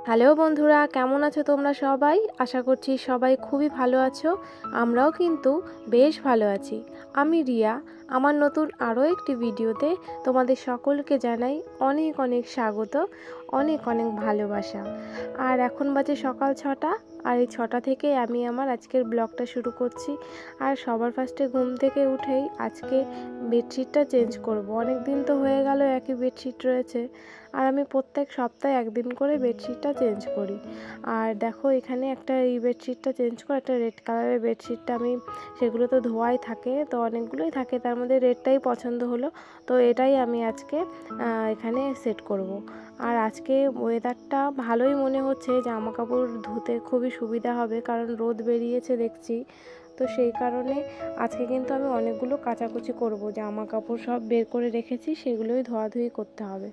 Hello বন্ধুরা, কেমন আছো তোমরা সবাই? আশা করছি সবাই খুবই ভালো আছো। আমরাও কিন্তু বেশ ভালো আছি। আমি রিয়া। আমার নতুন আরও একটি ভিডিওতে তোমাদের সকলকে জানাই অনেক অনেক স্বাগত, অনেক অনেক ভালোবাসা। আর এখন বাজে সকাল 6টা, আর এই 6টা থেকে আমি আমার আজকের ব্লগটা শুরু করছি। আর সবার ফার্স্টে ঘুম থেকে উঠেই আজকে বেডশিটটা চেঞ্জ করব। অনেক দিন তো হয়ে গেল একই বেডশিট রয়েছে, আর আমি প্রত্যেক সপ্তাহে একদিন করে বেডশিটটা চেঞ্জ করি। আর দেখো এখানে একটা এই বেডশিটটা চেঞ্জ করে একটা রেড কালারের বেডশিটটা আমি, সেগুলো তো ধোয়াই থাকে, তো অনেকগুলোই থাকে, তার মধ্যে রেডটাই পছন্দ হলো, তো এটাই আমি আজকে এখানে সেট করব। আর আজকে ওয়েদারটা ভালোই মনে হচ্ছে, জামা কাপড় ধুতে খুবই সুবিধা হবে, কারণ রোদ বেরিয়েছে দেখছি। তো সেই কারণে আজকে কিন্তু আমি অনেকগুলো কাচাকুচি করব, জামা কাপড় সব বের করে রেখেছি, সেগুলোই ধোয়াধুয়ি করতে হবে।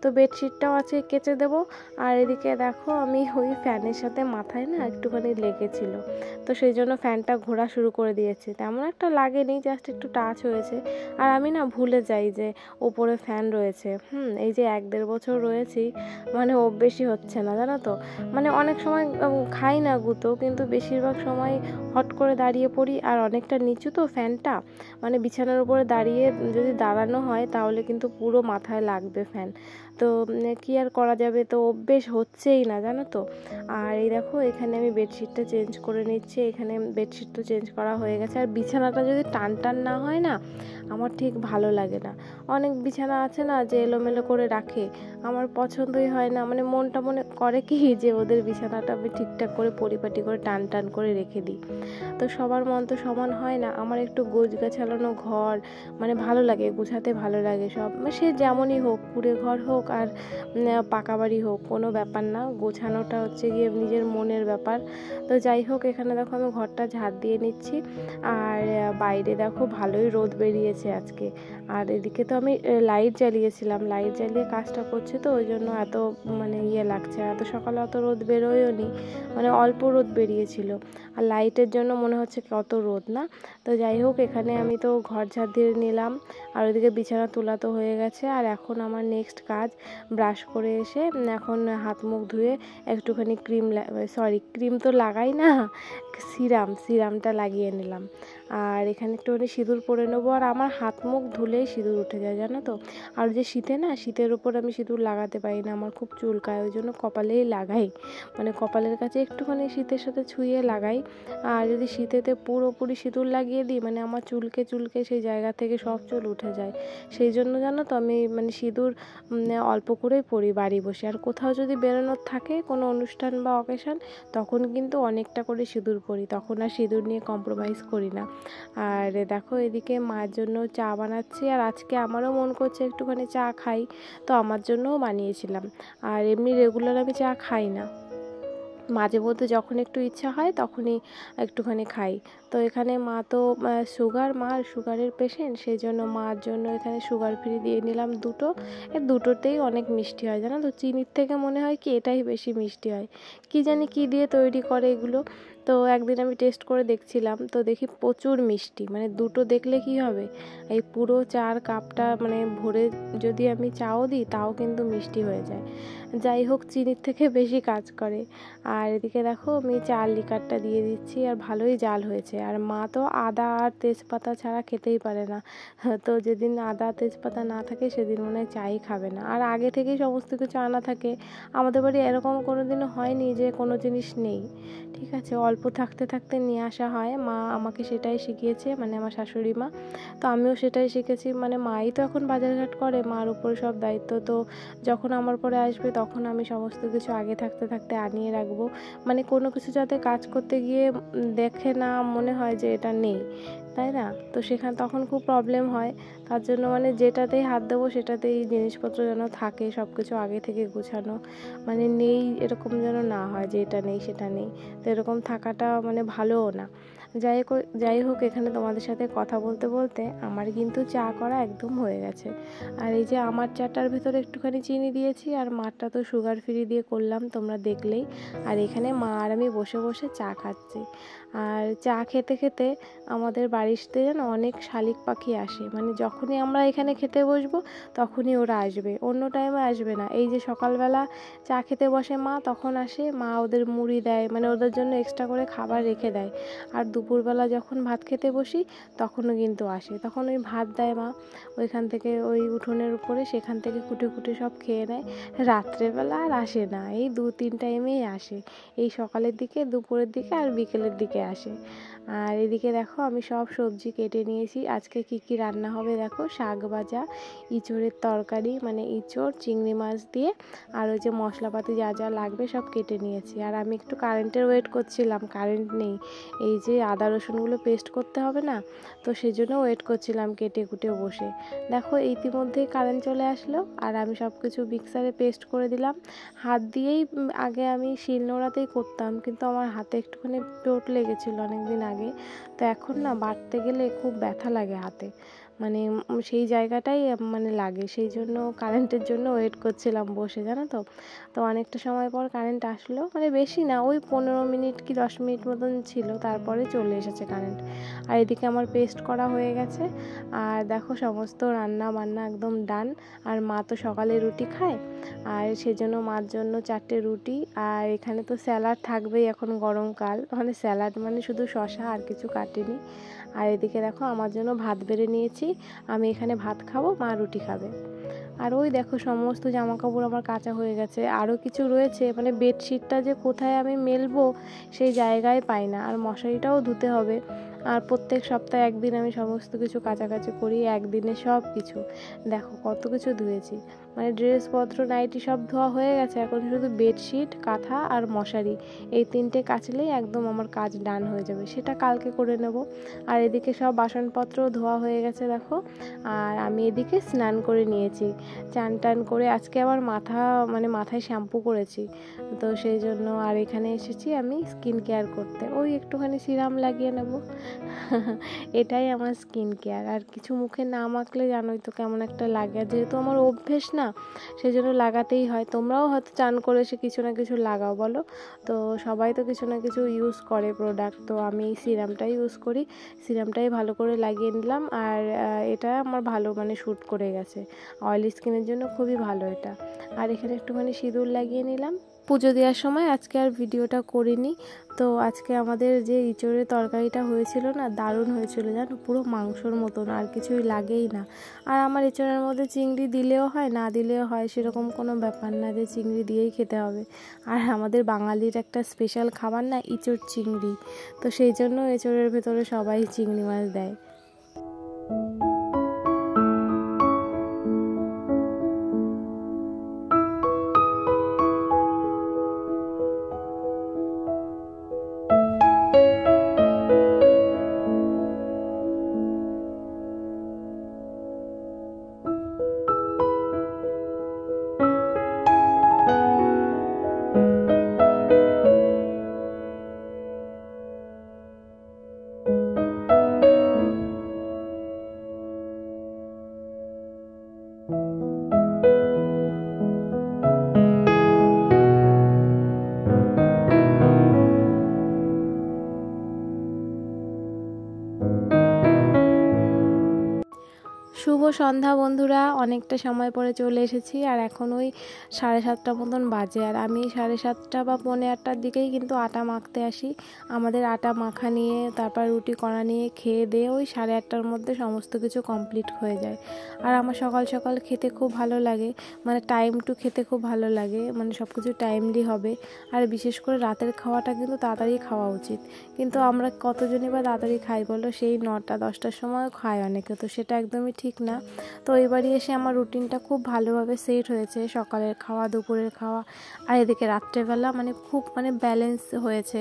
তো বেডশিটটাও আজকে কেচে দেবো। আর এদিকে দেখো আমি ওই ফ্যানের সাথে মাথায় না একটুখানি লেগেছিল, তো সেই জন্য ফ্যানটা ঘোরা শুরু করে দিয়েছে। তেমন একটা লাগেনি, জাস্ট একটু টাচ হয়েছে। আর আমি না ভুলে যাই যে ওপরে ফ্যান রয়েছে। এই যে 1-1.5 বছর রয়েছি, মানে অভ্যেসই হচ্ছে না, জানো তো। মানে অনেক সময় খাই না গুঁতো, কিন্তু বেশিরভাগ সময় হট করে দাঁড়িয়ে পড়ি, আর অনেকটা নিচু তো ফ্যানটা, মানে বিছানার উপরে দাঁড়িয়ে যদি দাঁড়ানো হয় তাহলে কিন্তু পুরো মাথায় লাগবে ফ্যান। তো কি আর করা যাবে, তো অভ্যেস হচ্ছেই না, জানো তো। আর এই দেখো এখানে আমি বেডশিটটা চেঞ্জ করে নিচ্ছি। এখানে বেডশিট তো চেঞ্জ করা হয়ে গেছে। আর বিছানাটা যদি টান টান না হয় না, আমার ঠিক ভালো লাগে না। অনেক বিছানা আছে না যে এলোমেলো করে রাখে, আমার পছন্দই হয় না। মানে মনটা মনে করে কি যে ওদের বিছানাটা আমি ঠিকঠাক করে পরিপাটি করে টান টান করে রেখে দিই। তো সবার মন তো সমান হয় না। আমার একটু গোছ গাছানো ঘর মানে ভালো লাগে, গোছাতে ভালো লাগে সব, সে যেমনই হোক, কুঁড়ে ঘর হোক আর পাকা বাড়ি হোক, কোনো ব্যাপার না। গোছানোটা হচ্ছে গিয়ে নিজের মনের ব্যাপার। তো যাই হোক, এখানে দেখো আমি ঘরটা ঝাড় দিয়ে নিচ্ছি। আর বাইরে দেখো ভালোই রোদ বেরিয়েছে আজকে। আর এদিকে তো আমি লাইট জ্বালিয়েছিলাম, লাইট জ্বালিয়ে কাজটা করছি, তো ওই জন্য এত মানে লাগছে। এত সকালে অত রোদ বেরোয়ও নি, মানে অল্প রোদ বেরিয়েছিল। আর লাইটের জন্য মনে হচ্ছে কত রোদ না। তো যাই হোক, এখানে আমি তো ঘর ঝাড় দিয়ে নিলাম, আর ওইদিকে বিছানা তোলা তো হয়ে গেছে। আর এখন আমার নেক্সট কাজ, ব্রাশ করে এসে এখন হাত মুখ ধুয়ে একটুখানি ক্রিম তো লাগাই না, সিরামটা লাগিয়ে নিলাম। আর এখানে একটুখানি সিঁদুর পরে নেবো। আর আমার হাত মুখ ধুলেই সিঁদুর উঠে যায়, জানো তো। আর যে শীতের উপর আমি সিঁদুর লাগাতে পারি না, আমার খুব চুলকায়, ওই জন্য কপালেই লাগাই, মানে কপালের কাছে একটুখানি শীতের সাথে ছুঁয়ে লাগাই। আর যদি শীতেতে পুরোপুরি সিঁদুর লাগিয়ে দিই, মানে আমার চুলকে সেই জায়গা থেকে সব চুল উঠে যায়। সেই জন্য জানো তো আমি মানে সিঁদুর অল্প করেই পরি বাড়ি বসে। আর কোথাও যদি বেরোনোর থাকে কোনো অনুষ্ঠান বা অকেশন, তখন কিন্তু অনেকটা করে সিঁদুর পরি, তখন আর সিঁদুর নিয়ে কম্প্রোমাইজ করি না। আর দেখো এদিকে মার জন্য চা বানাচ্ছি। আর আজকে আমারও মন করছে একটুখানি চা খাই, তো আমার জন্যও বানিয়েছিলাম। আর এমনি রেগুলার আমি চা খাই না, মাঝে মধ্যে যখন একটু ইচ্ছা হয় তখনই একটুখানি খাই। তো এখানে মা তো মার সুগারের পেশেন্ট, সেই জন্য মার জন্য এখানে সুগার ফ্রি দিয়ে নিলাম দুটো। দুটোতেই অনেক মিষ্টি হয়, জানো তো। চিনির থেকে মনে হয় কি এটাই বেশি মিষ্টি হয়, কি জানি কি দিয়ে তৈরি করে এগুলো। তো একদিন আমি টেস্ট করে দেখছিলাম, তো দেখি প্রচুর মিষ্টি। মানে দুটো দেখলে কি হবে, এই পুরো চার কাপটা মানে ভরে যদি আমি চাও দিই, তাও কিন্তু মিষ্টি হয়ে যায়। যাই হোক, চিনির থেকে বেশি কাজ করে। আর এদিকে দেখো আমি চাল লিকারটা দিয়ে দিচ্ছি, আর ভালোই জাল হয়েছে। আর মা তো আদা আর তেজপাতা ছাড়া খেতেই পারে না, তো যেদিন আদা তেজপাতা না থাকে সেদিন মনে হয় চাই খাবে না। আর আগে থেকেই সমস্ত কিছু আনা থাকে, আমাদের বাড়ি এরকম কোনো দিনও হয়নি যে কোনো জিনিস নেই। ঠিক আছে, অল্প থাকতে থাকতে নিয়ে আসা হয়। মা আমাকে সেটাই শিখিয়েছে, মানে আমার শাশুড়ি মা। তো আমিও সেটাই শিখেছি, মানে মাই তো এখন বাজারঘাট করে, মার উপরে সব দায়িত্ব। তো যখন আমার পরে আসবে তখন আমি সমস্ত কিছু আগে থাকতে থাকতে আনিয়ে রাখবো, মানে কোনো কিছু যাতে কাজ করতে গিয়ে দেখে না মনে হয় যে এটা নেই, তাই না। তো তখন খুব প্রবলেম হয়। তার জন্য মানে যেটাতেই হাত দেবো সেটাতেই জিনিসপত্র যেন থাকে, সব কিছু আগে থেকে গোছানো, মানে নেই এরকম যেন না হয় যে এটা নেই সেটা নেই। তো এরকম থাকাটা মানে ভালোও না। যাই হোক এখানে তোমাদের সাথে কথা বলতে বলতে আমার কিন্তু চা করা একদম হয়ে গেছে। আর এই যে আমার চাটার ভিতরে একটুখানি চিনি দিয়েছি, আর মারটা তো সুগার ফ্রি দিয়ে করলাম তোমরা দেখলেই। আর এখানে মা আর আমি বসে বসে চা খাচ্ছি। আর চা খেতে খেতে আমাদের বাড়িতে যেন অনেক শালিক পাখি আসে, মানে যখনই আমরা এখানে খেতে বসবো তখনই ওরা আসবে, অন্য টাইমে আসবে না। এই যে সকালবেলা চা খেতে বসে মা, তখন আসে মা, ওদের মুড়ি দেয়, মানে ওদের জন্য এক্সট্রা করে খাবার রেখে দেয়। আর দুপুরবেলা যখন ভাত খেতে বসি তখনও কিন্তু আসে, তখন ওই ভাত দেয় মা ওইখান থেকে, ওই উঠোনের উপরে, সেখান থেকে কুটে কুটে সব খেয়ে নেয়। রাত্রেবেলা আর আসে না, এই 2-3 টাইমেই আসে, এই সকালের দিকে, দুপুরের দিকে আর বিকেলের দিকে আসে। আর এদিকে দেখো আমি সব সবজি কেটে নিয়েছি। আজকে কি কি রান্না হবে দেখো, শাক ভাজা, ইঁচড়ের তরকারি, মানে ইঁচড় চিংড়ি মাছ দিয়ে, আর ওই যে মশলাপাতি যা যা লাগবে সব কেটে নিয়েছি। আর আমি একটু কারেন্টের ওয়েট করছিলাম, কারেন্ট নেই, এই যে আদা রসুনগুলো পেস্ট করতে হবে না, তো সেই জন্য ওয়েট করছিলাম কেটে কুটে বসে। দেখো ইতিমধ্যেই কারেন্ট চলে আসলো, আর আমি সব কিছু মিক্সারে পেস্ট করে দিলাম। হাত দিয়েই আগে আমি শিলনোড়াতেই করতাম, কিন্তু আমার হাতে একটুখানি চোট লেগেছিলো অনেক দিন আগে, তো এখন না বাটতে গেলে খুব ব্যথা লাগে হাতে, মানে সেই জায়গাটাই মানে লাগে, সেই জন্য কারেন্টের জন্য ওয়েট করছিলাম বসে, জানো তো। তো অনেকটা সময় পর কারেন্ট আসলো, মানে বেশি না, ওই 15 মিনিট কি 10 মিনিট মতন ছিল, তারপরে চলে এসেছে কারেন্ট। আর এদিকে আমার পেস্ট করা হয়ে গেছে। আর দেখো সমস্ত রান্না বান্না একদম ডান। আর মা তো সকালে রুটি খায়, আর সেজন্য মার জন্য 4টে রুটি, আর এখানে তো স্যালাড থাকবেই, এখন গরমকাল, মানে স্যালাড মানে শুধু শসা, আর কিছু কাটেনি। আর এদিকে দেখো আমার জন্য ভাত বেড়ে নিয়েছি, আমি এখানে ভাত খাবো, মা রুটি খাবে। আর ওই দেখো সমস্ত জামা কাপড় আমার কাচা হয়ে গেছে, আরও কিছু রয়েছে, মানে বেডশিটটা যে কোথায় আমি মেলবো সেই জায়গায় পাই না, আর মশারিটাও ধুতে হবে। আর প্রত্যেক সপ্তাহে একদিন আমি সমস্ত কিছু কাচাকাচি করি, একদিনে সব কিছু। দেখো কত কিছু ধুয়েছি, মানে ড্রেসপত্র নাইটি সব ধোয়া হয়ে গেছে, এখন শুধু বেডশিট, কাঁথা আর মশারি, এই 3টে কাচলেই একদম আমার কাজ ডান হয়ে যাবে, সেটা কালকে করে নেব। আর এদিকে সব বাসনপত্র ধোয়া হয়ে গেছে দেখো। আর আমি এদিকে স্নান করে নিয়েছি, চান টান করে আজকে আবার মাথায় শ্যাম্পু করেছি, তো সেই জন্য। আর এখানে এসেছি আমি স্কিন কেয়ার করতে, ওই একটুখানি সিরাম লাগিয়ে নেব এটাই আমার স্কিন কেয়ার। আর কিছু মুখে না মাখলে জানোই তো কেমন একটা লাগে, আর যেহেতু আমার অভ্যেস না, সেই জন্য লাগাতেই হয়। তোমরাও হয়তো চান করে এসে কিছু না কিছু লাগাও বলো, তো সবাই তো কিছু না কিছু ইউজ করে প্রোডাক্ট, তো আমি এই সিরামটাই ইউজ করি, সিরামটাই ভালো করে লাগিয়ে নিলাম। আর এটা আমার ভালো মানে শ্যুট করে গেছে, অয়েলি স্কিনের জন্য খুবই ভালো এটা। আর এখানে একটুখানি সিঁদুর লাগিয়ে নিলাম। পুজো দেওয়ার সময় আজকে আর ভিডিওটা করিনি। তো আজকে আমাদের যে ইঁচড়ের তরকারিটা হয়েছিল না, দারুণ হয়েছিল জানো, পুরো মাংসর মতন, আর কিছুই লাগেই না। আর আমার ইঁচড়ের মধ্যে চিংড়ি দিলেও হয়, না দিলেও হয়, সেরকম কোনো ব্যাপার না যে চিংড়ি দিয়েই খেতে হবে। আর আমাদের বাঙালির একটা স্পেশাল খাবার না ইঁচড় চিংড়ি, তো সেই জন্য ইঁচড়ের ভেতরে সবাই চিংড়ি মাছ দেয়। শুভ সন্ধ্যা বন্ধুরা, অনেকটা সময় পরে চলে এসেছি, আর এখন ওই 7:30 মতন বাজে। আর আমি 7:30 বা 7:45টার দিকেই কিন্তু আটা মাখতে আসি। আমাদের আটা মাখা নিয়ে, তারপর রুটি করা নিয়ে, খেয়ে দিয়ে ওই 8:30টার মধ্যে সমস্ত কিছু কমপ্লিট হয়ে যায়। আর আমার সকাল সকাল খেতে খুব ভালো লাগে, মানে টাইম টু খেতে খুব ভালো লাগে, মানে সব কিছু টাইমলি হবে। আর বিশেষ করে রাতের খাওয়াটা কিন্তু তাড়াতাড়ি খাওয়া উচিত, কিন্তু আমরা কতজনই বা তাড়াতাড়ি খাই বলো, সেই 9টা 10টার সময় খায় অনেকে, তো সেটা একদমই ঠিক না। না। তো এই বাড়ি এসে আমার রুটিনটা খুব ভালোভাবে সেট হয়েছে, সকালের খাওয়া, দুপুরের খাওয়া, আর এদিকে রাত্রেবেলা মানে খুব ব্যালেন্স হয়েছে,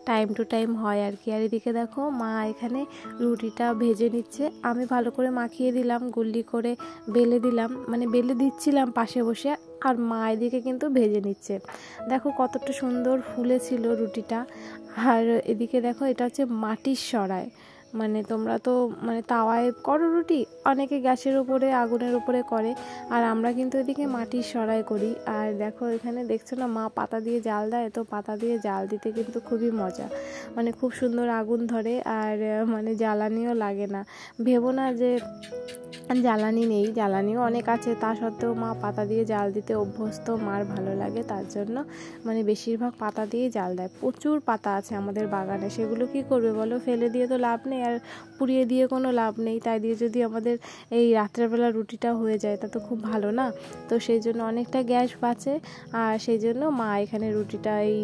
টাইম টু টাইম হয় আর কি। আর এদিকে দেখো মা এখানে রুটিটা ভেজে নিচ্ছে, আমি ভালো করে মাখিয়ে দিলাম, গুল্লি করে বেলে দিলাম, বেলে দিচ্ছিলাম পাশে বসে, আর মা এদিকে কিন্তু ভেজে নিচ্ছে। দেখো কতটা সুন্দর ফুলেছিল রুটিটা। আর এদিকে দেখো এটা হচ্ছে মাটির সরাই, তোমরা তো তাওয়ায় করো রুটি, অনেকে গ্যাসের উপরে আগুনের উপরে করে, আর আমরা কিন্তু এদিকে মাটির সরাই করি। আর দেখো এখানে দেখছো না মা পাতা দিয়ে জাল দেয়, তো পাতা দিয়ে জাল দিতে কিন্তু খুবই মজা, খুব সুন্দর আগুন ধরে, আর জ্বালানিও লাগে না। ভেবো না যে জ্বালানি নেই, জ্বালানিও অনেক আছে, তা সত্ত্বেও মা পাতা দিয়ে জাল দিতে অভ্যস্ত, মার ভালো লাগে, তার জন্য বেশিরভাগ পাতা দিয়েই জাল দেয়। প্রচুর পাতা আছে আমাদের বাগানে, সেগুলো কি করবে বলো, ফেলে দিয়ে তো লাভ নেই, আর পুড়িয়ে দিয়ে কোনো লাভ নেই, তাই দিয়ে যদি আমাদের এই রাত্রেবেলা রুটিটা হয়ে যায় তা তো খুব ভালো না। তো সেই জন্য অনেকটা গ্যাস বাঁচে, আর সেই জন্য মা এখানে রুটিটা এই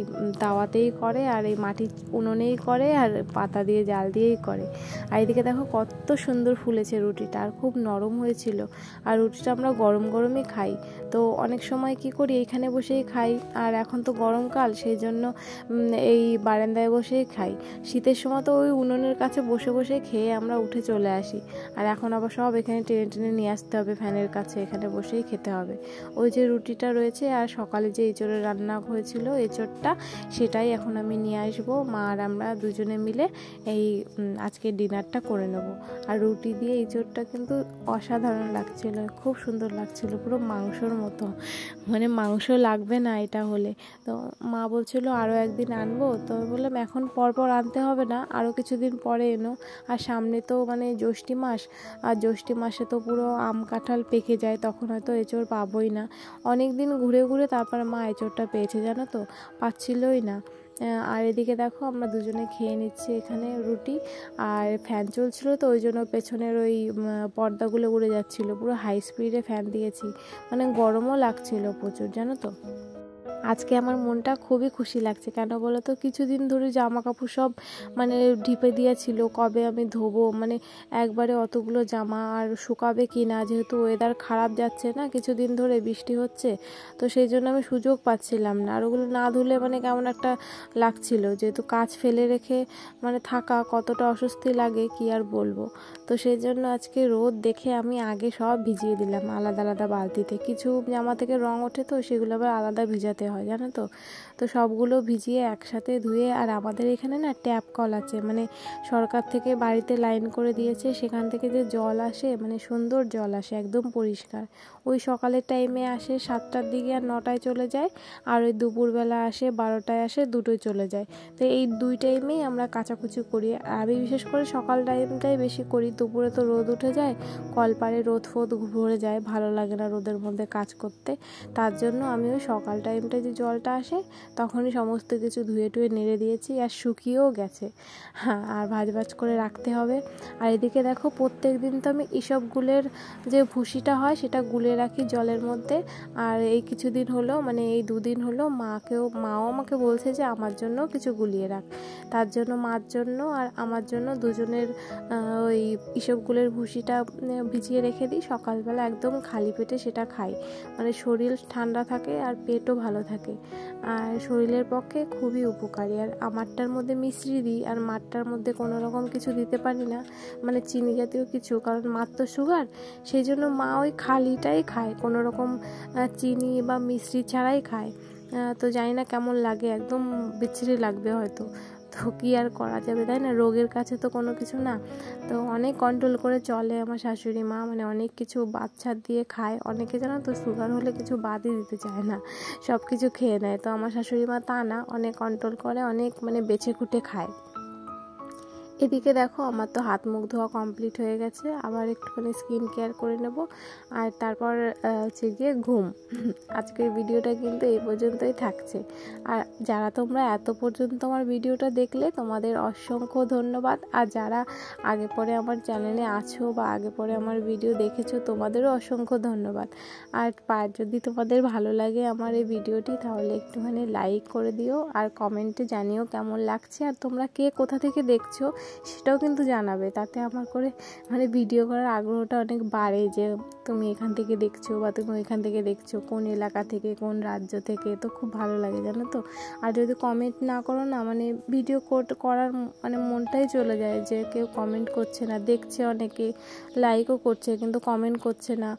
তাওয়াতেই করে, আর এই মাটির উনুনেই করে, আর পাতা দিয়ে জাল দিয়েই করে। আর এদিকে দেখো কত সুন্দর ফুলেছে রুটিটা, আর খুব নরম হয়েছিল। আর রুটিটা আমরা গরম গরমই খাই, তো অনেক সময় কি করি এইখানে বসেই খাই, আর এখন তো গরমকাল, সেই জন্য এই বারান্দায় বসেই খাই। শীতের সময় তো ওই উনুনের কাছে বসে বসে খেয়ে আমরা উঠে চলে আসি, আর এখন আবার সব এখানে টেনে টেনে নিয়ে আসতে হবে ফ্যানের কাছে, এখানে বসেই খেতে হবে। ওই যে রুটিটা রয়েছে, আর সকালে যে এঁচোড়ের রান্না হয়েছিল এঁচোড়টা, সেটাই এখন আমি নিয়ে আসবো, মা আর আমরা দুজনে মিলে এই আজকে ডিনারটা করে নেব। আর রুটি দিয়ে এঁচোড়টা কিন্তু অসাধারণ লাগছিল, খুব সুন্দর লাগছিল, পুরো মাংসর মতো, মাংস লাগবে না এটা হলে। তো মা বলছিল আরও একদিন আনবো, তো বললাম এখন পরপর আনতে হবে না, আরও কিছুদিন পরে এনো। আর সামনে তো জ্যৈষ্ঠী মাস, আর জ্যৈষ্ঠী মাসে তো পুরো আম কাঁঠাল পেকে যায়, তখন হয়তো এঁচোড় পাবোই না। অনেক দিন ঘুরে ঘুরে তারপর মা এঁচোড়টা পেয়েছে, জানো তো, পাচ্ছিলই না। আর এদিকে দেখো আমরা দুজনে খেয়ে নিচ্ছি এখানে রুটি, আর ফ্যান চলছিল তো ওই জন্য পেছনের ওই পর্দাগুলো উড়ে যাচ্ছিল, পুরো হাই স্পিডে ফ্যান দিয়েছি, গরমও লাগছিল প্রচুর, জানো তো। আজকে আমার মনটা খুবই খুশি লাগছে, কেন বলো তো, কিছুদিন ধরে জামা কাপড় সব ঢিপে দিয়েছিল, কবে আমি ধোবো, একবারে অতগুলো জামা আর শুকাবে কি না, যেহেতু ওয়েদার খারাপ যাচ্ছে না, কিছুদিন ধরে বৃষ্টি হচ্ছে, তো সেই জন্য আমি সুযোগ পাচ্ছিলাম না, আর ওগুলো না ধুলে কেমন একটা লাগছিল, যেহেতু কাজ ফেলে রেখে থাকা কতটা অস্বস্তি লাগে কি আর বলবো। তো সেই জন্য আজকে রোদ দেখে আমি আগে সব ভিজিয়ে দিলাম আলাদা আলাদা বালতিতে, কিছু জামা থেকে রং ওঠে তো সেগুলো আবার আলাদা ভিজাতে হয়, জানো তো। তো সবগুলো ভিজিয়ে একসাথে ধুয়ে, আর আমাদের এখানে না ট্যাপ কল আছে, সরকার থেকে বাড়িতে লাইন করে দিয়েছে, সেখান থেকে যে জল আসে সুন্দর জল আসে, একদম পরিষ্কার। ওই সকালের টাইমে আসে 7টার দিকে, আর 9টায় চলে যায়, আর ওই দুপুরবেলা আসে 12টায় আসে, দুটোয় চলে যায়। তো এই দুই টাইমেই আমরা কাচাকুচি করি, আমি বিশেষ করে সকাল টাইমটাই বেশি করি, দুপুরে তো রোদ উঠে যায়, কলপারে রোদ ফোদ ভরে যায়, ভালো লাগে না রোদের মধ্যে কাজ করতে, তার জন্য আমি ওই সকাল টাইমটা যে জলটা আসে তখনই সমস্ত কিছু ধুয়ে টুয়ে নেড়ে দিয়েছি, আর শুকিয়েও গেছে, হ্যাঁ, আর ভাজ করে রাখতে হবে। আর এদিকে দেখো প্রত্যেক দিন তো আমি এসব গুলের যে ভুসিটা হয় সেটা গুলে রাখি জলের মধ্যে, আর এই কিছুদিন হলো এই 2 দিন হলো মাও আমাকে বলছে যে আমার জন্য কিছু গুলিয়ে রাখ, তার জন্য মার জন্য আর আমার জন্য দুজনের ওই ইসবগুলের ভুসিটা ভিজিয়ে রেখে দিই, সকালবেলা একদম খালি পেটে সেটা খাই, শরীর ঠান্ডা থাকে আর পেটও ভালো থাকে, আর শরীরের পক্ষে খুবই উপকারী। আর আমারটার মধ্যে মিশ্রি দিই, আর মারটার মধ্যে কোনো রকম কিছু দিতে পারি না, চিনি জাতীয় কিছু, কারণ মার তো সুগার, সেই জন্য মা ওই খালিটাই খায়, কোনো রকম চিনি বা মিশ্রি ছাড়াই খায়। তো জানি না কেমন লাগে, একদম বিচ্ছিরি লাগবে হয়তো, তো কি আর করা যাবে, তাই না, রোগের কাছে তো কোনো কিছু না। তো অনেক কন্ট্রোল করে চলে আমার শাশুড়ি মা, অনেক কিছু বাচ্চা দিয়ে খায়, অনেকে জানো তো সুগার হলে কিছু বাদই দিতে চায় না, সব কিছু খেয়ে নেয়, তো আমার শাশুড়ি মা তা না, অনেক কন্ট্রোল করে, অনেক বেছে খুঁটে খায়। এদিকে দেখো আমার তো হাত মুখ ধোয়া কমপ্লিট হয়ে গেছে, আবার একটুখানি স্কিন কেয়ার করে নেব, আর তারপর হচ্ছে গিয়ে ঘুম। আজকের ভিডিওটা কিন্তু এই পর্যন্তই থাকছে, আর যারা তোমরা এত পর্যন্ত আমার ভিডিওটা দেখলে তোমাদের অসংখ্য ধন্যবাদ, আর যারা আগে পরে আমার চ্যানেলে আছো বা আগে পরে আমার ভিডিও দেখেছো তোমাদেরও অসংখ্য ধন্যবাদ। আর যদি তোমাদের ভালো লাগে আমার এই ভিডিওটি তাহলে একটুখানি লাইক করে দিও, আর কমেন্টে জানিও কেমন লাগছে, আর তোমরা কে কোথা থেকে দেখছো সেটাও কিন্তু জানাবে। তাতে আমার করে মানে ভিডিও করার আগ্রহটা অনেক বাড়ে, যে তুমি এখান থেকে দেখছো বা তুমি ওইখান থেকে দেখছো, কোন এলাকা থেকে, কোন রাজ্য থেকে। তো খুব ভালো লাগে জানো তো। আর যদি কমেন্ট না করো না, মানে ভিডিও করার মানে মনটাই চলে যায়, যে কেউ কমেন্ট করছে না। দেখছে অনেকে, লাইকও করছে, কিন্তু কমেন্ট করছে না।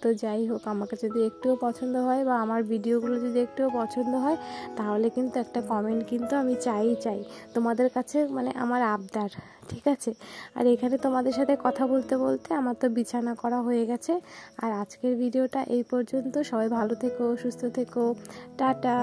তো যাই হোক, আমাকে যদি একটুও পছন্দ হয় বা আমার ভিডিওগুলো যদি একটুও পছন্দ হয়, তাহলে কিন্তু একটা কমেন্ট কিন্তু আমি চাই তোমাদের কাছে, মানে আমার আবদার, ঠিক আছে। আর এখানে তোমাদের সাথে কথা বলতে বলতে আমার তো বিছানা করা হয়ে গেছে। আর আজকের ভিডিওটা এই পর্যন্ত। সবাই ভালো থেকো, সুস্থ থেকো, টাটা।